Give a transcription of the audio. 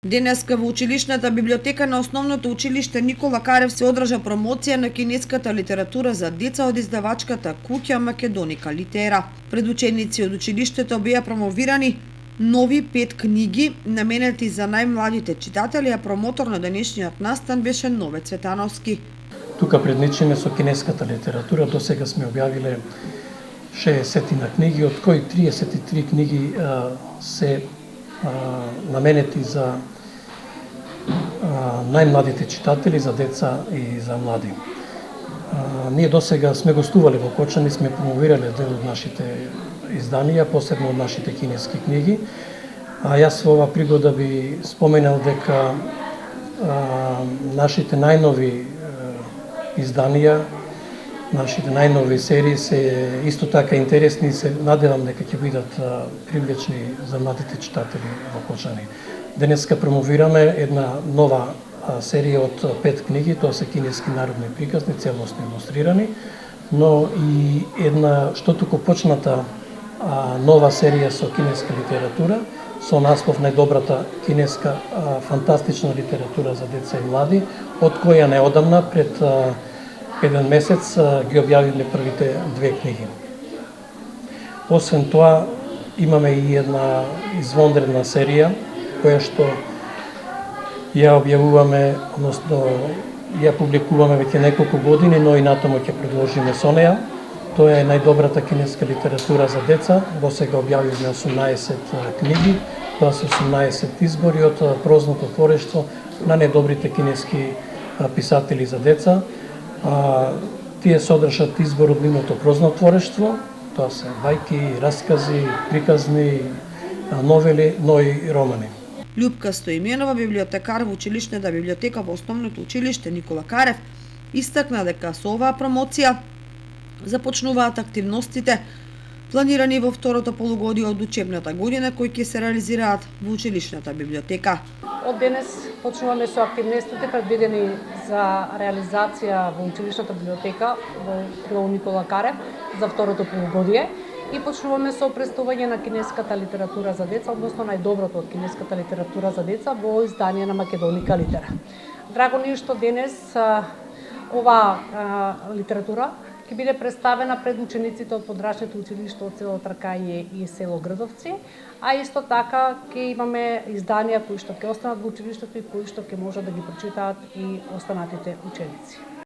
Денеска во училишната библиотека на Основното училиште Никола Карев се одржа промоција на кинеската литература за деца од издавачката куќа Македоника Литера. Пред ученици од училиштето беа промовирани нови 5 книги наменети за најмладите читатели, а промотор на денешниот настан беше Нове Цветановски. Тука предничиме со кинеската литература, досега сме објавиле 60 книги, од кои 33 книги се наменети за најмладите читатели, за деца и за млади. Ние досега сме гостували во Кочани, сме промовирале дел од нашите изданија, посебно од нашите кинески книги. А јас во ова пригода би споменал дека нашите најнови изданија, нашите најнови серии се исто така интересни и се надевам дека ќе бидат привлечни за младите читатели во Кочани. Денеска промовираме една нова серија од 5 книги, тоа се кинески народни приказни, целосно илустрирани, но и една што туку почната нова серија со кинеска литература, со наслов Најдобрата кинеска фантастична литература за деца и млади, од која неодамна пред еден месец ги објавивме првите 2 книги. Освен тоа, имаме и една извонредна серија, која што ја објавуваме, односно ја публикуваме веќе неколку години, но и натаму ќе продолжиме со неја. Тоа е Најдобрата кинеска литература за деца. Досега објавивме 18 книги, тоа се 18 избори од прозното творештво на најдобрите кинески писатели за деца. Тие содржат избор од нивното прозно творештво, тоа се бајки, раскази, приказни, новели, но и романи. Љупка Стоименова, библиотекар во училишната библиотека во Основното училиште Никола Карев, истакна дека со оваа промоција започнуваат активностите планирани во второто полугодие од учебната година, кои ќе се реализираат во училишната библиотека. Од денес почнуваме со активностите предвидени за реализација во училишната библиотека во Никола Карев за второто полугодие и почнуваме со представување на кинеската литература за деца, односно најдоброто од кинеската литература за деца во издание на Македоника Литера. Драго ни што денес оваа литература ќе биде представена пред учениците од подрачните училишта од село Тракаје и село Грдовци, а исто така ќе имаме изданија кои што ќе останат во училиштето и кои што ќе можат да ги прочитаат и останатите ученици.